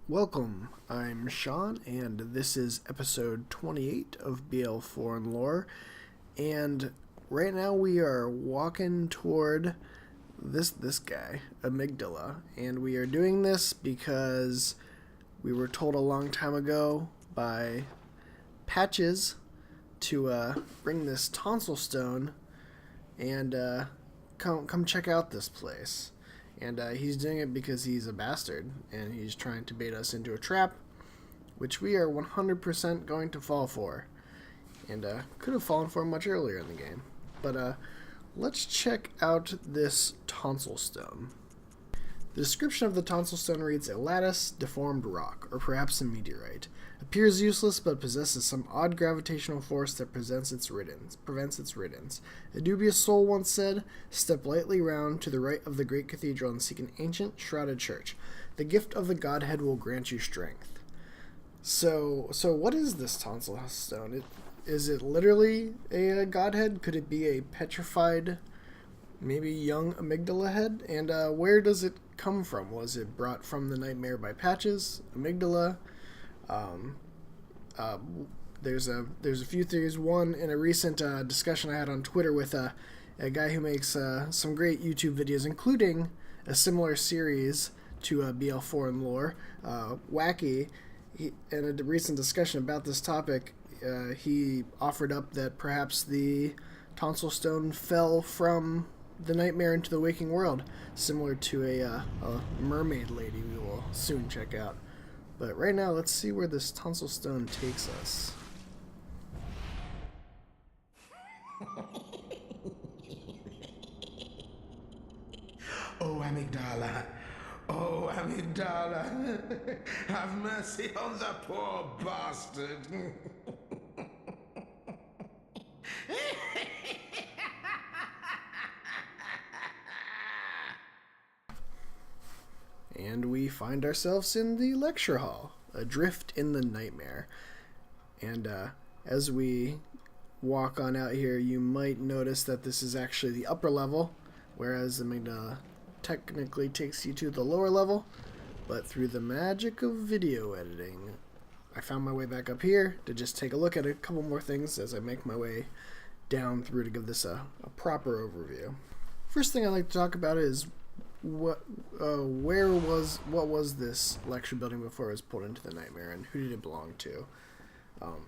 Welcome, I'm Sean, and this is episode 28 of BL4 Lore, and right now we are walking toward this guy, Amygdala, and we are doing this because we were told a long time ago by Patches to bring this tonsil stone and come check out this place. And he's doing it because he's a bastard, and he's trying to bait us into a trap, which we are 100% going to fall for. And could have fallen for much earlier in the game. But let's check out this tonsil stone. The description of the tonsil stone reads, a lattice, deformed rock, or perhaps a meteorite. Appears useless, but possesses some odd gravitational force that prevents its riddance. A dubious soul once said, step lightly round to the right of the great cathedral and seek an ancient, shrouded church. The gift of the Godhead will grant you strength. So what is this tonsil stone? Is it literally a Godhead? Could it be a petrified, maybe young Amygdala head? And where does it come from? Was it brought from the nightmare by Patches? Amygdala? There's a few theories. One, in a recent discussion I had on Twitter with a guy who makes some great YouTube videos, including a similar series to BL4 Lore, Wacky. In a recent discussion about this topic, he offered up that perhaps the tonsil stone fell from the nightmare into the waking world, similar to a mermaid lady we will soon check out. But right now, let's see where this tonsil stone takes us. Oh, Amygdala. Oh, Amygdala. Have mercy on the poor bastard. And we find ourselves in the lecture hall, adrift in the nightmare. And as we walk on out here, you might notice that this is actually the upper level, whereas the Amygdala technically takes you to the lower level. But through the magic of video editing, I found my way back up here to just take a look at a couple more things as I make my way down through to give this a proper overview. First thing I'd like to talk about is what was this lecture building before it was pulled into the nightmare, and who did it belong to?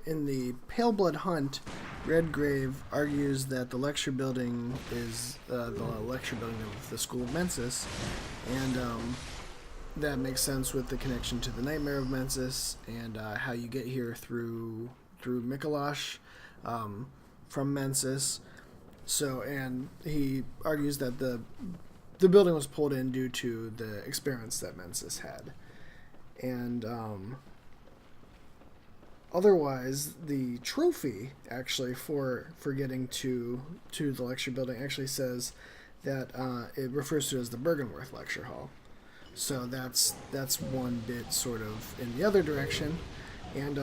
In the Pale Blood Hunt, Redgrave argues that the lecture building is the lecture building of the School of Mensis, and that makes sense with the connection to the Nightmare of Mensis and how you get here through Mikolash from Mensis. So, and he argues that the building was pulled in due to the experiments that Mensis had. And otherwise, the trophy actually for getting to the lecture building actually says that it refers to it as the Bergenworth Lecture Hall. So that's one bit sort of in the other direction. And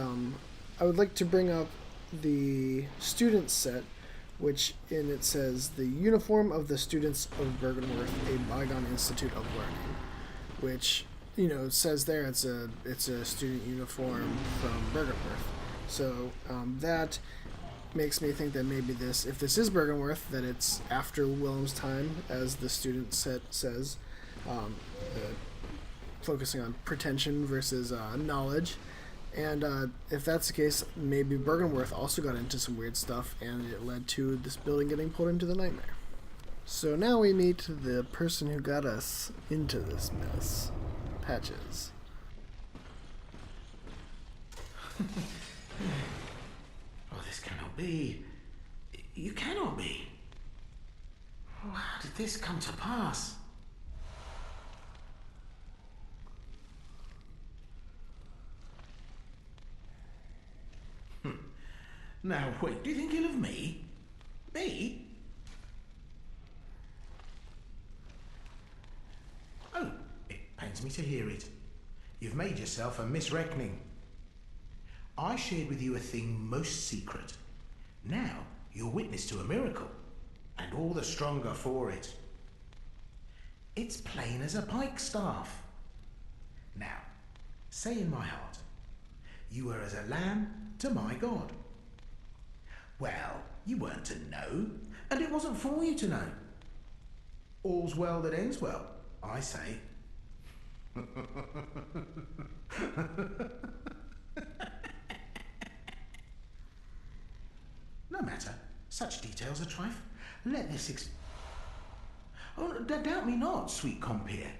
I would like to bring up the student set, which in it says the uniform of the students of Bergenworth, a bygone institute of learning, which says there it's a student uniform from Bergenworth. So that makes me think that maybe if this is Bergenworth, that it's after Willem's time, as the student set says, focusing on pretension versus knowledge. And if that's the case, maybe Bergenworth also got into some weird stuff, and it led to this building getting pulled into the nightmare. So now we meet the person who got us into this mess, Patches. Oh, this cannot be. You cannot be. Oh, how did this come to pass? Now, wait, do you think ill of me? Me? Oh, it pains me to hear it. You've made yourself a misreckoning. I shared with you a thing most secret. Now, you're witness to a miracle, and all the stronger for it. It's plain as a pikestaff. Now, say in my heart, you were as a lamb to my God. Well, you weren't to know, and it wasn't for you to know. All's well that ends well, I say. No matter, such details are trifle. Let this Oh, doubt me not, sweet compeer.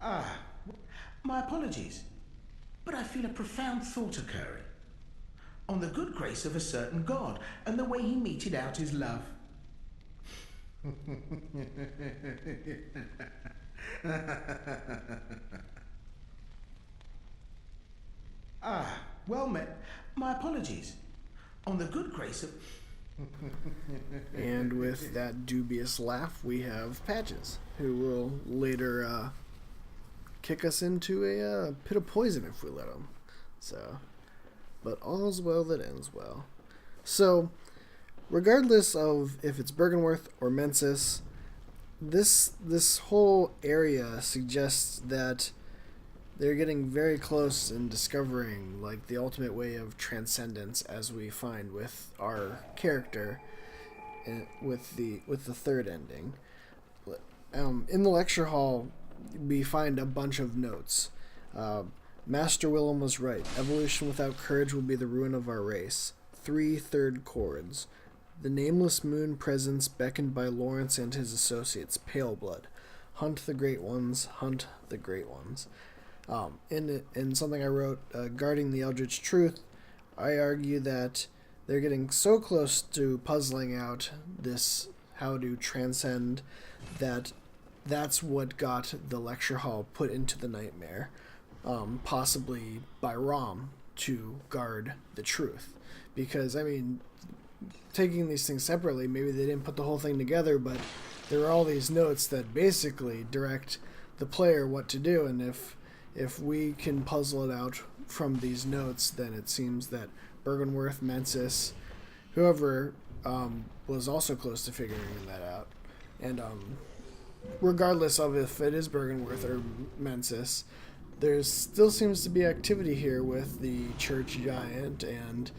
Ah, my apologies, but I feel a profound thought occurring on the good grace of a certain God and the way he meted out his love. Ah, well met. My apologies. On the good grace of... And with that dubious laugh, we have Patches, who will later kick us into a pit of poison if we let him. So, but all's well that ends well. So, regardless of if it's Bergenworth or Mensis, this whole area suggests that they're getting very close in discovering like the ultimate way of transcendence, as we find with our character with the third ending. In the lecture hall, we find a bunch of notes. Master Willem was right. Evolution without courage will be the ruin of our race. 3 third chords. The nameless moon presence beckoned by Lawrence and his associates. Pale blood. Hunt the great ones. Hunt the great ones. In something I wrote, Guarding the Eldritch Truth, I argue that they're getting so close to puzzling out this how to transcend that that's what got the lecture hall put into the nightmare, possibly by Rom to guard the truth. Because, I mean, taking these things separately, maybe they didn't put the whole thing together, but there are all these notes that basically direct the player what to do, and if we can puzzle it out from these notes, then it seems that Bergenworth, Mensis, whoever was also close to figuring that out. And regardless of if it is Bergenworth or Mensis, there still seems to be activity here with the church giant, and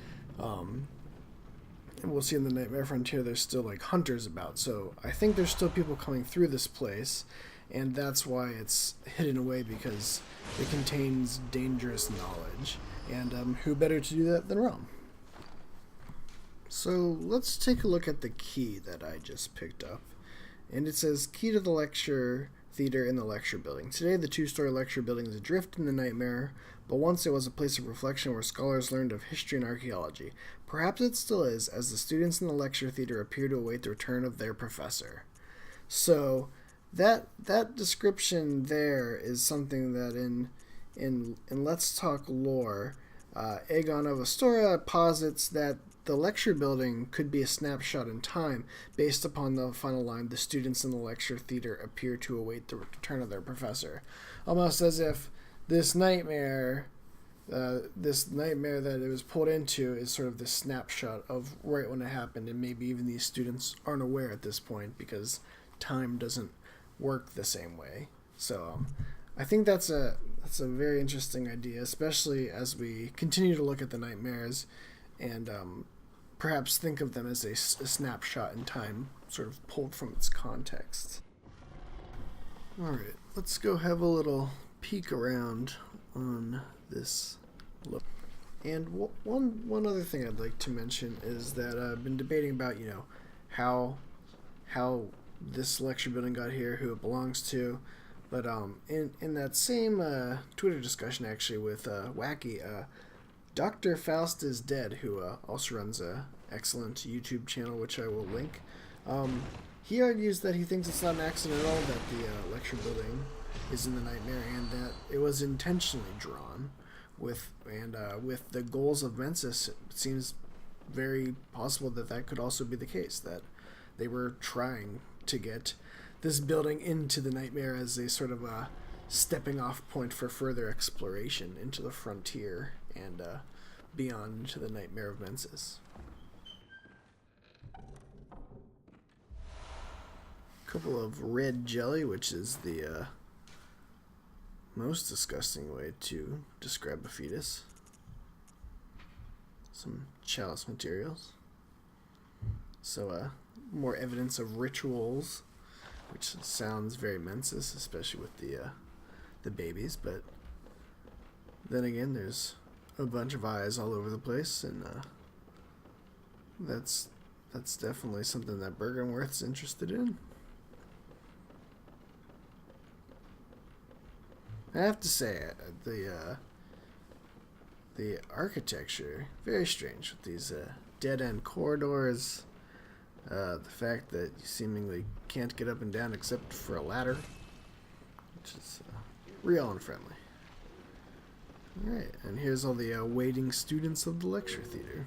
we'll see in the Nightmare Frontier there's still like hunters about. So I think there's still people coming through this place, and that's why it's hidden away, because it contains dangerous knowledge. And who better to do that than Rom? So let's take a look at the key that I just picked up. And it says, key to the lecture theater in the lecture building. Today the 2-story lecture building is adrift in the nightmare, but once it was a place of reflection where scholars learned of history and archaeology. Perhaps it still is, as the students in the lecture theater appear to await the return of their professor. So that description there is something that in Let's Talk Lore, Aegon of Astoria posits that the lecture building could be a snapshot in time based upon the final line, the students in the lecture theater appear to await the return of their professor. Almost as if this nightmare that it was pulled into is sort of the snapshot of right when it happened, and maybe even these students aren't aware at this point because time doesn't work the same way. So I think that's a very interesting idea, especially as we continue to look at the nightmares and perhaps think of them as a snapshot in time, sort of pulled from its context. Alright, let's go have a little peek around on this look. And one other thing I'd like to mention is that I've been debating about, how this lecture building got here, who it belongs to. But in that same Twitter discussion, actually, with Wacky, Dr. Faust is Dead, who also runs a excellent YouTube channel, which I will link. He argues that he thinks it's not an accident at all that the lecture building is in the nightmare, and that it was intentionally drawn with the goals of Mensis. It seems very possible that could also be the case, that they were trying to get this building into the nightmare as a sort of a stepping off point for further exploration into the frontier and beyond into the nightmare of Mensis. couple of red jelly, which is the most disgusting way to describe a fetus. Some chalice materials. So, more evidence of rituals, which sounds very Mensis, especially with the babies. But then again, there's a bunch of eyes all over the place, and that's definitely something that Bergenworth's interested in. I have to say, the architecture, very strange with these dead-end corridors, the fact that you seemingly can't get up and down except for a ladder, which is real unfriendly. Alright, and here's all the waiting students of the lecture theater.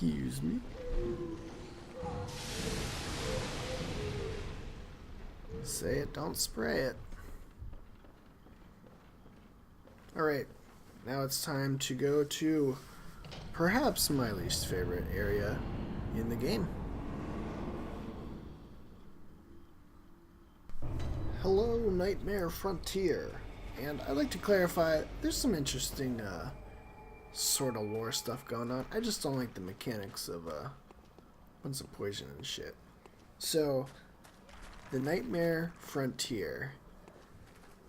Excuse me. Say it, don't spray it. Alright, now it's time to go to perhaps my least favorite area in the game. Hello, Nightmare Frontier. And I'd like to clarify, there's some interesting sort of lore stuff going on. I just don't like the mechanics of bunch of poison and shit. So, the Nightmare Frontier.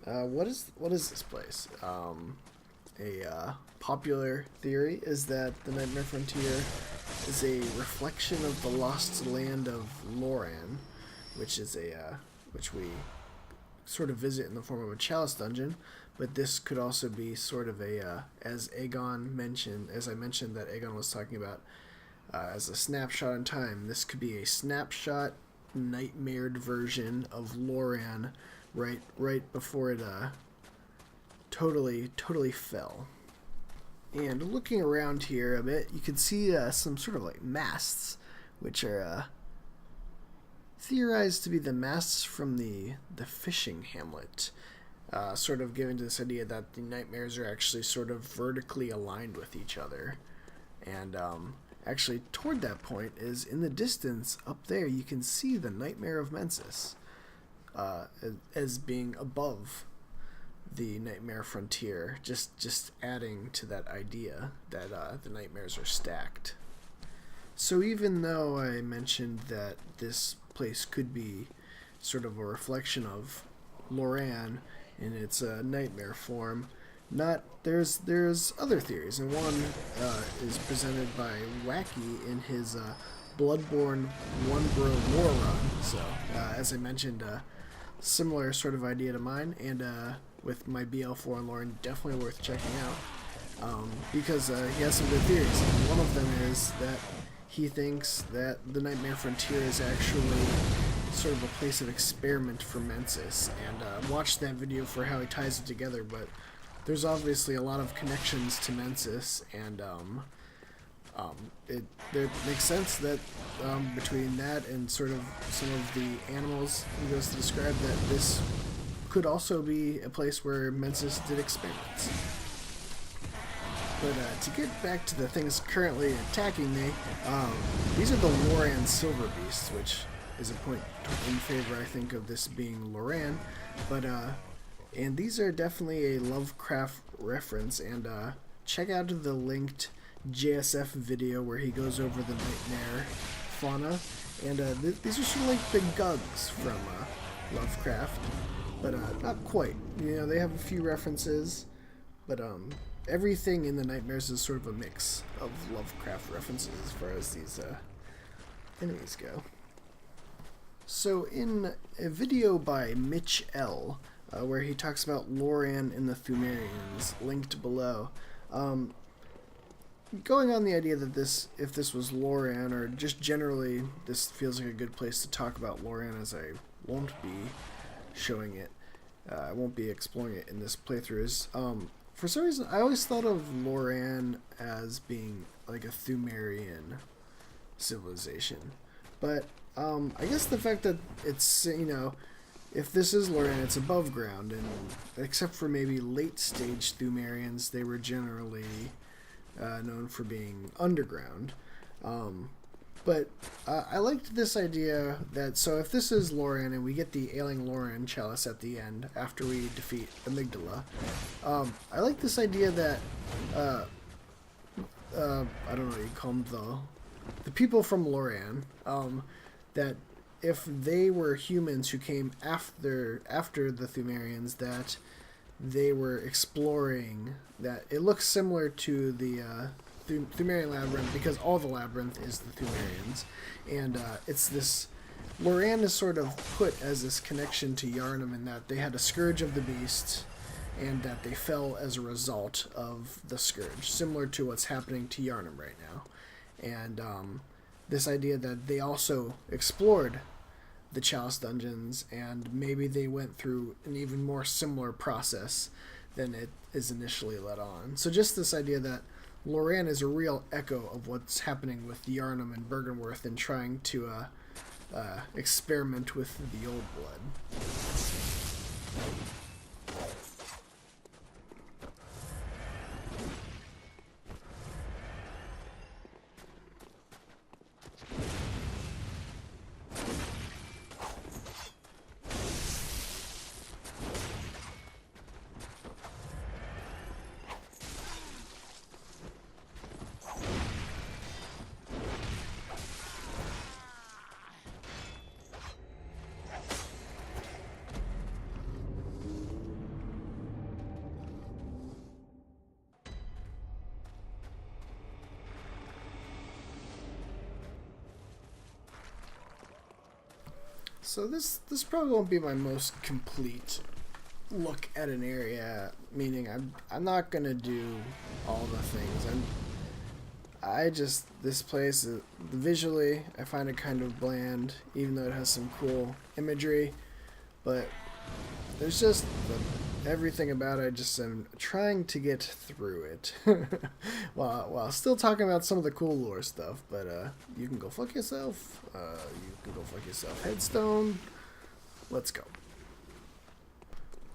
What is this place? A popular theory is that the Nightmare Frontier is a reflection of the lost land of Loran, which is which we sort of visit in the form of a chalice dungeon. But this could also be sort of as I mentioned that Aegon was talking about, as a snapshot in time. This could be a snapshot, nightmared version of Loran, right before it totally fell. And looking around here a bit, you can see some sort of like masts, which are theorized to be the masts from the fishing hamlet. Sort of giving to this idea that the nightmares are actually sort of vertically aligned with each other. And actually, toward that point is in the distance, up there, you can see the Nightmare of Mensis as being above the Nightmare Frontier, just adding to that idea that the nightmares are stacked. So even though I mentioned that this place could be sort of a reflection of Loran in its nightmare form, there's other theories, and one is presented by Wacky in his Bloodborne 1 Bro Lore run. So as I mentioned, similar sort of idea to mine, and with my BL4 Lore, definitely worth checking out, because he has some good theories. And one of them is that he thinks that the Nightmare Frontier is actually sort of a place of experiment for Mensis, and watch that video for how he ties it together. But there's obviously a lot of connections to Mensis, and it makes sense that between that and sort of some of the animals he goes to describe, that this could also be a place where Mensis did experiments. But to get back to the things currently attacking me, these are the Loran Silver Beasts, which is a point in favor, I think, of this being Loran. But and these are definitely a Lovecraft reference, and check out the linked JSF video where he goes over the nightmare fauna. And these are sort of like the Gugs from Lovecraft, but not quite. You know, they have a few references, but everything in the nightmares is sort of a mix of Lovecraft references as far as these enemies go. So in a video by Mitch L, where he talks about Loran and the Thumerians, linked below, going on the idea that if this was Loran, or just generally this feels like a good place to talk about Loran, as I won't be showing it. I won't be exploring it in this playthrough. For some reason, I always thought of Loran as being like a Thumerian civilization, but I guess the fact that it's, if this is Loran, it's above ground, and except for maybe late stage Thumerians, they were generally known for being underground. But I liked this idea that, so if this is Loran and we get the Ailing Loran chalice at the end after we defeat Amygdala, I like this idea that I don't know what you call them, the people from Loran, that if they were humans who came after the Thumerians, that they were exploring, that it looks similar to the Thumerian labyrinth, because all the labyrinth is the Thumerians, and it's this, Loran is sort of put as this connection to Yharnam in that they had a scourge of the beast, and that they fell as a result of the scourge, similar to what's happening to Yharnam right now. And this idea that they also explored the Chalice dungeons, and maybe they went through an even more similar process than it is initially led on. So just this idea that Loran is a real echo of what's happening with Yharnam and Bergenworth in trying to experiment with the old blood. So this probably won't be my most complete look at an area, meaning I'm not gonna do all the things. This place, visually, I find it kind of bland, even though it has some cool imagery, but there's just everything about it. I'm trying to get through it while still talking about some of the cool lore stuff. But you can go fuck yourself. Headstone. Let's go.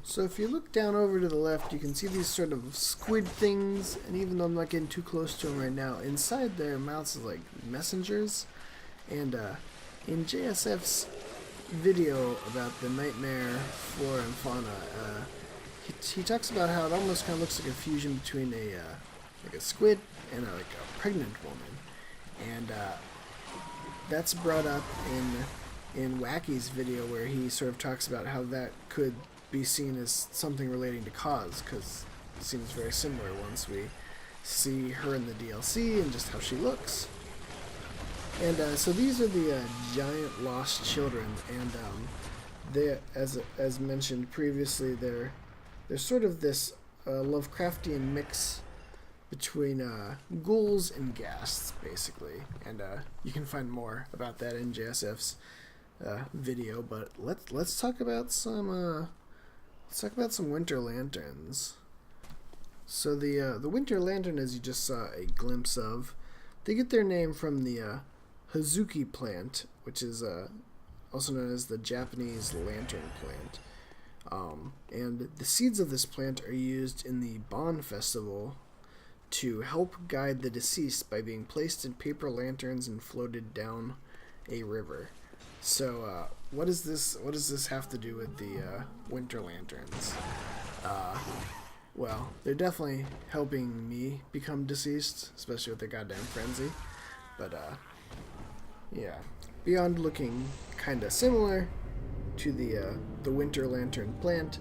So if you look down over to the left, you can see these sort of squid things, and even though I'm not getting too close to them right now, inside their mouths is like messengers. And in JSF's video about the nightmare flora and fauna, he talks about how it almost kind of looks like a fusion between a squid and a pregnant woman, and that's brought up in Wacky's video, where he sort of talks about how that could be seen as something relating to Cause, because it seems very similar once we see her in the DLC and just how she looks. And so these are the giant lost children, and they, as mentioned previously, they're sort of this Lovecraftian mix between ghouls and ghasts, basically. And you can find more about that in JSF's video. But let's talk about some winter lanterns. So the winter lantern, as you just saw a glimpse of, they get their name from the Hazuki plant, which is also known as the Japanese lantern plant. And the seeds of this plant are used in the Bon Festival to help guide the deceased by being placed in paper lanterns and floated down a river. So, what does this have to do with the winter lanterns? Well, they're definitely helping me become deceased, especially with the goddamn frenzy. But yeah, beyond looking kind of similar to the winter lantern plant,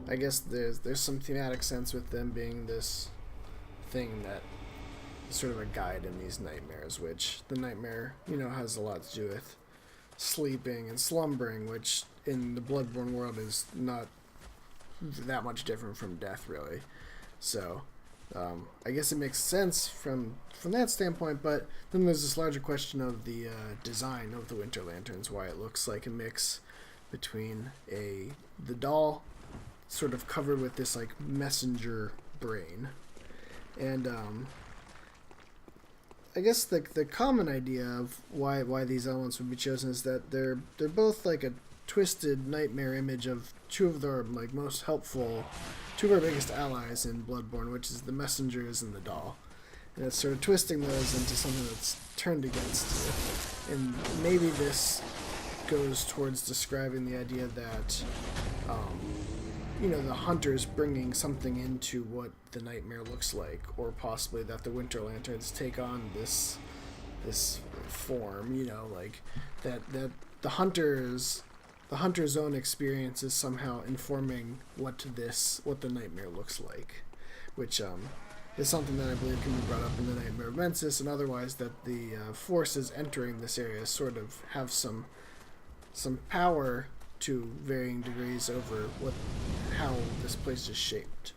I guess there's some thematic sense with them being this thing that is sort of a guide in these nightmares, which the nightmare, has a lot to do with sleeping and slumbering, which in the Bloodborne world is not that much different from death, really. So I guess it makes sense from that standpoint, but then there's this larger question of the design of the winter lanterns, why it looks like a mix between the doll sort of covered with this like messenger brain. And I guess the common idea of why these elements would be chosen is that they're both like a twisted nightmare image of two of our like most helpful, two of our biggest allies in Bloodborne, which is the messengers and the doll. And it's sort of twisting those into something that's turned against you. And maybe this goes towards describing the idea that the hunter's bringing something into what the nightmare looks like, or possibly that the Winter Lanterns take on this form, like that the hunter's own experience is somehow informing what the nightmare looks like, which is something that I believe can be brought up in the Nightmare of Mensis, and otherwise that the forces entering this area sort of have some power to varying degrees over how this place is shaped.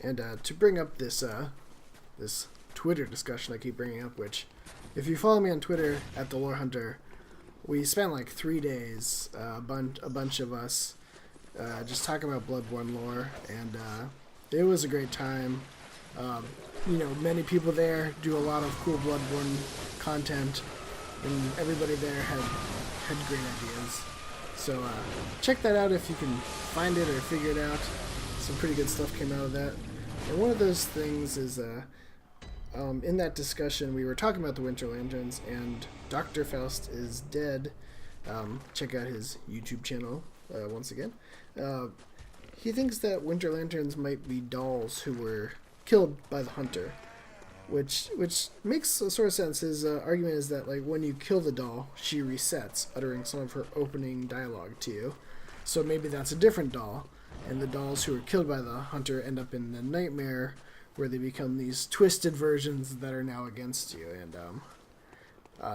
And to bring up this Twitter discussion I keep bringing up, which, if you follow me on Twitter at the Lore Hunter, we spent like 3 days, a bunch of us, just talking about Bloodborne lore, and it was a great time. Many people there do a lot of cool Bloodborne content, and everybody there had great ideas. So check that out if you can find it or figure it out. Some pretty good stuff came out of that. And one of those things is, in that discussion, we were talking about the Winter Lanterns, and Dr. Faust is dead. Check out his YouTube channel once again. He thinks that Winter Lanterns might be dolls who were killed by the hunter, which makes a sort of sense. His argument is that, like, when you kill the doll, she resets, uttering some of her opening dialogue to you. So maybe that's a different doll, and the dolls who were killed by the hunter end up in the nightmare, where they become these twisted versions that are now against you. And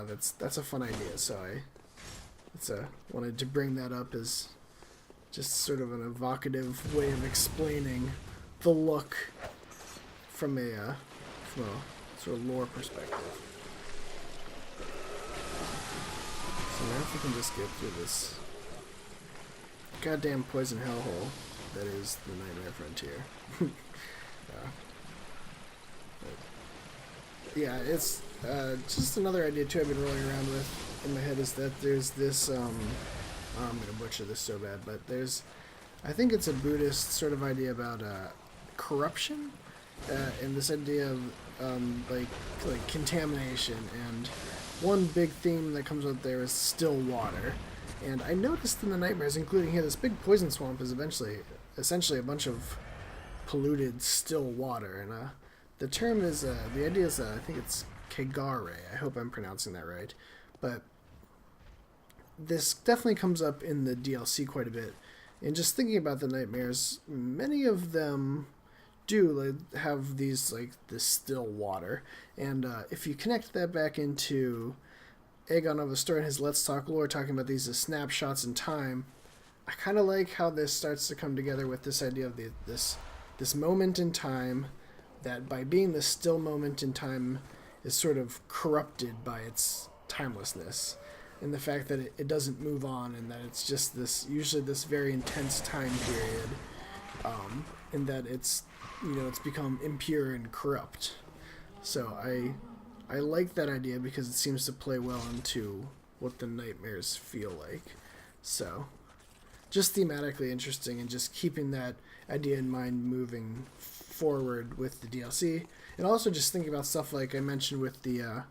that's a fun idea. So I wanted to bring that up as just sort of an evocative way of explaining the look from a sort of lore perspective. So now if we can just get through this goddamn poison hellhole that is the Nightmare Frontier. Yeah, it's just another idea too I've been rolling around with in my head is that there's this I'm gonna butcher this so bad, but I think it's a Buddhist sort of idea about corruption, and this idea of like contamination, and one big theme that comes up there is still water. And I noticed in the nightmares, including here, this big poison swamp is essentially a bunch of polluted still water, and the term is the idea is I think it's kegare. I hope I'm pronouncing that right, but this definitely comes up in the DLC quite a bit. And just thinking about the nightmares, many of them do have this still water, and if you connect that back into Aegon of Astor and his Let's Talk Lore, talking about these as snapshots in time, I kind of like how this starts to come together with this idea of this moment in time that, by being the still moment in time, is sort of corrupted by its timelessness, and the fact that it doesn't move on, and that it's just usually this very intense time period, and that it's become impure and corrupt. So I like that idea because it seems to play well into what the nightmares feel like. So just thematically interesting, and just keeping that idea in mind moving forward with the DLC. And also just thinking about stuff like I mentioned with the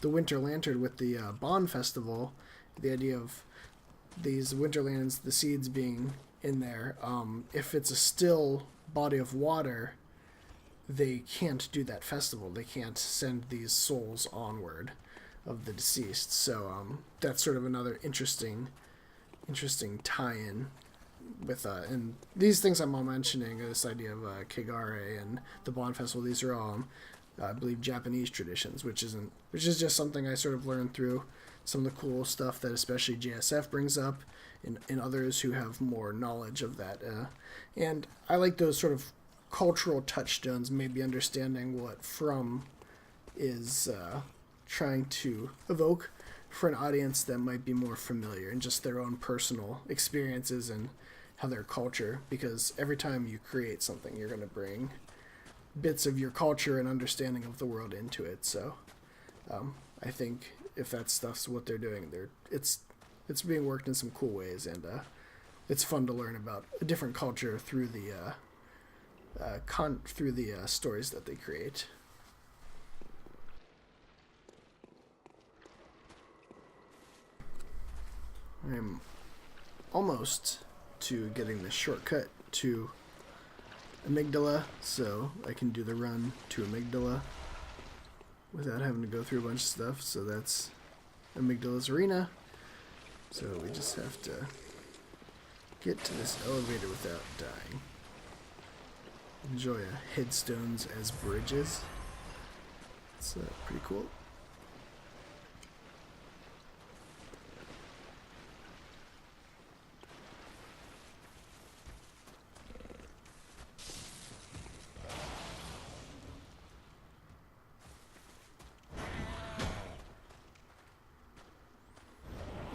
Winter Lantern, with the Bond Festival, the idea of these Winter Lanterns, the seeds being in there. If it's a still body of water, they can't do that festival. They can't send these souls onward of the deceased. So that's sort of another interesting tie-in with and these things I'm all mentioning, this idea of Kegare and the Bond Festival. These are all I believe Japanese traditions, which is just something I sort of learned through some of the cool stuff that especially JSF brings up, and others who have more knowledge of that. And I like those sort of cultural touchstones, maybe understanding what From is trying to evoke, for an audience that might be more familiar and just their own personal experiences and how their culture, because every time you create something, you're going to bring bits of your culture and understanding of the world into it. So I think if that stuff's what they're doing, it's being worked in some cool ways, and it's fun to learn about a different culture through the stories that they create. I'm almost to getting the shortcut to Amygdala, so I can do the run to Amygdala without having to go through a bunch of stuff. So that's Amygdala's arena. So we just have to get to this elevator without dying. Enjoy headstones as bridges. It's pretty cool.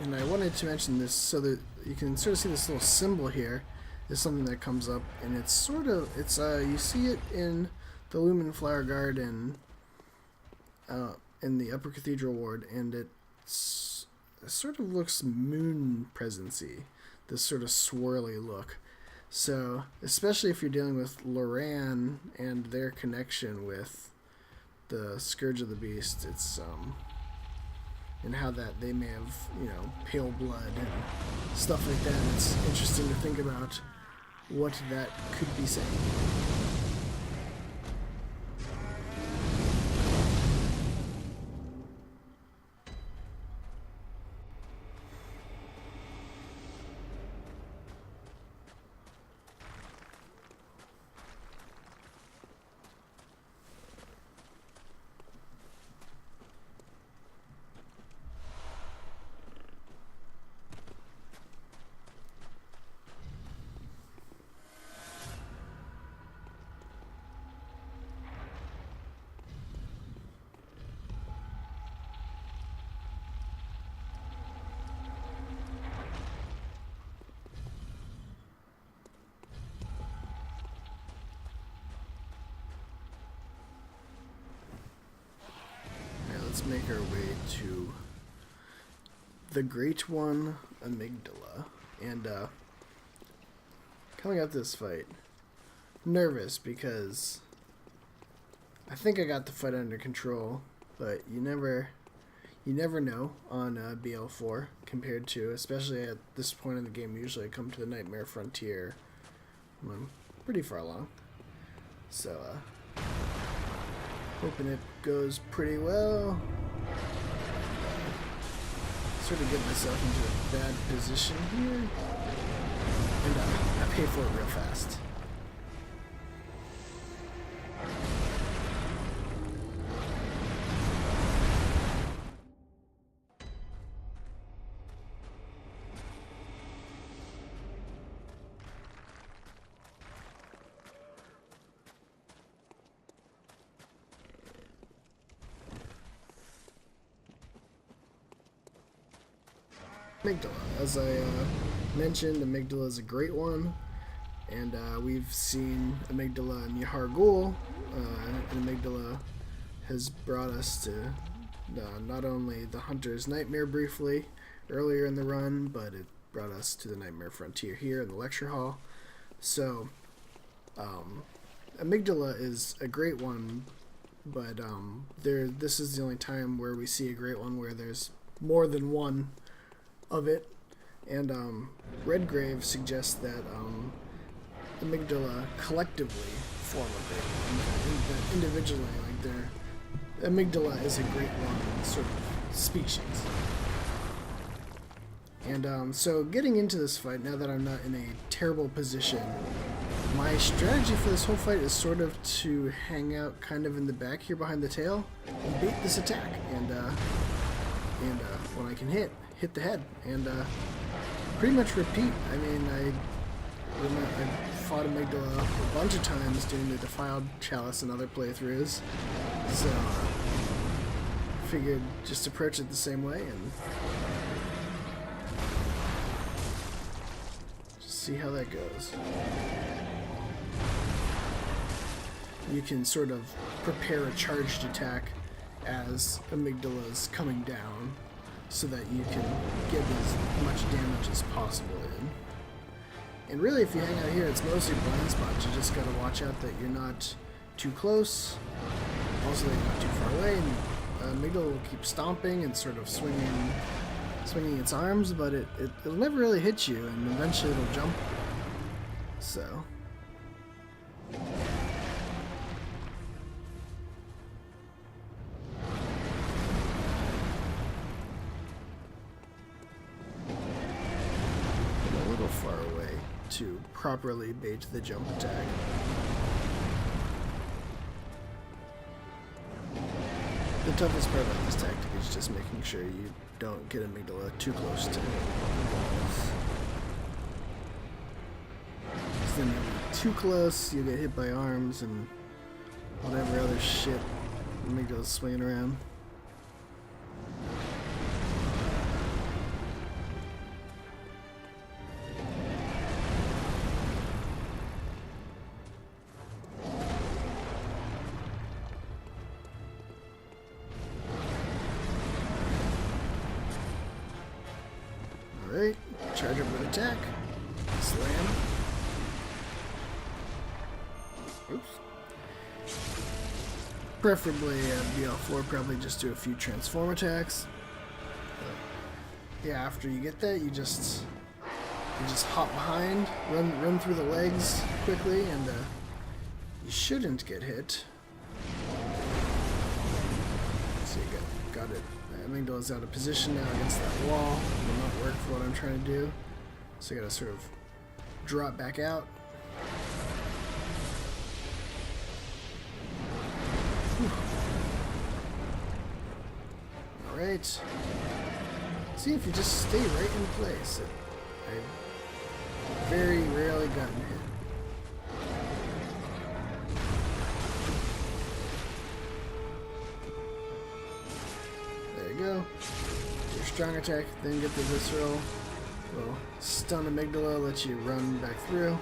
And I wanted to mention this so that you can sort of see this little symbol here is something that comes up, and it's sort of, you see it in the Lumen Flower Garden in the Upper Cathedral Ward, and it sort of looks moon presency, this sort of swirly look. So especially if you're dealing with Loran and their connection with the Scourge of the Beast, it's and how that they may have, pale blood and stuff like that. It's interesting to think about what that could be saying. Let's make our way to the Great One, Amygdala. And coming up this fight, nervous because I think I got the fight under control, but you never know on BL4 compared to, especially at this point in the game. Usually I come to the Nightmare Frontier when I'm pretty far along, so hoping it goes pretty well. Sort of get myself into a bad position here, and I pay for it real fast. Amygdala. As I mentioned, Amygdala is a great one, and we've seen Amygdala and Yahar Ghul, and Amygdala has brought us to not only the Hunter's Nightmare briefly earlier in the run, but it brought us to the Nightmare Frontier here in the Lecture Hall. So, Amygdala is a great one, but this is the only time where we see a great one where there's more than one of it, and Redgrave suggests that Amygdala collectively form a great one. Individually, Amygdala is a great one sort of species. And so getting into this fight, now that I'm not in a terrible position, my strategy for this whole fight is sort of to hang out kind of in the back here behind the tail and bait this attack, and when I can hit the head, and pretty much repeat. I mean, I fought Amygdala a bunch of times during the Defiled Chalice and other playthroughs, so figured just approach it the same way and just see how that goes. You can sort of prepare a charged attack as Amygdala's coming down so that you can get as much damage as possible in. And really, if you hang out here, it's mostly blind spots. You just gotta watch out that you're not too close, also that you're not too far away, and Amygdala will keep stomping and sort of swinging its arms, but it'll never really hit you, and eventually it'll jump. So... far away to properly bait the jump attack. The toughest part about this tactic is just making sure you don't get Amygdala too close to it. Because then you'll be too close, you'll get hit by arms and whatever other shit Amygdala's swinging around. Alright, charge up with attack. Slam. Oops. Preferably BL4, probably just do a few transform attacks. But yeah, after you get that, you just hop behind, run through the legs quickly, and you shouldn't get hit. So you got it. Amygdala's out of position now against that wall. It will not work for what I'm trying to do. So I gotta sort of drop back out. Alright. See, if you just stay right in place. I've very rarely gotten hit. Go. Your strong attack, then get the visceral. Will stun Amygdala, let you run back through.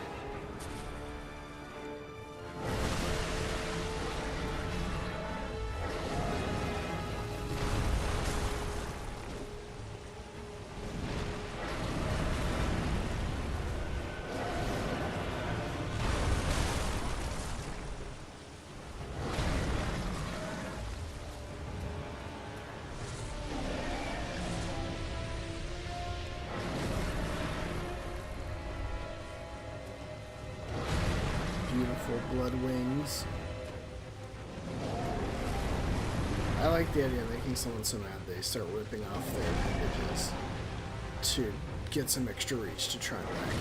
Beautiful blood wings. I like the idea of making someone so mad they start ripping off their appendages to get some extra reach to try and whack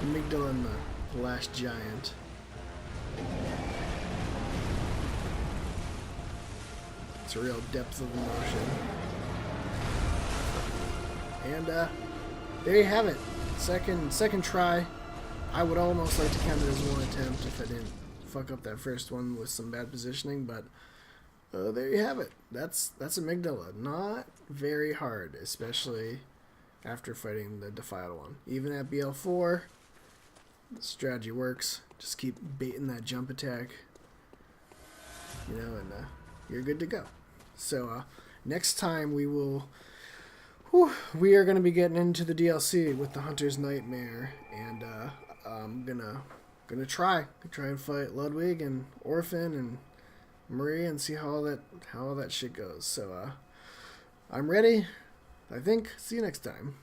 Amygdala and the last giant. It's a real depth of emotion. And there you have it. Second try. I would almost like to count it as one attempt if I didn't fuck up that first one with some bad positioning, but there you have it. That's Amygdala. Not very hard, especially after fighting the Defiled one. Even at BL4, the strategy works. Just keep baiting that jump attack, you know, and you're good to go. So next time we are going to be getting into the DLC with the Hunter's Nightmare, and I'm gonna try and fight Ludwig and Orphan and Marie and see how all that shit goes. So I'm ready, I think. See you next time.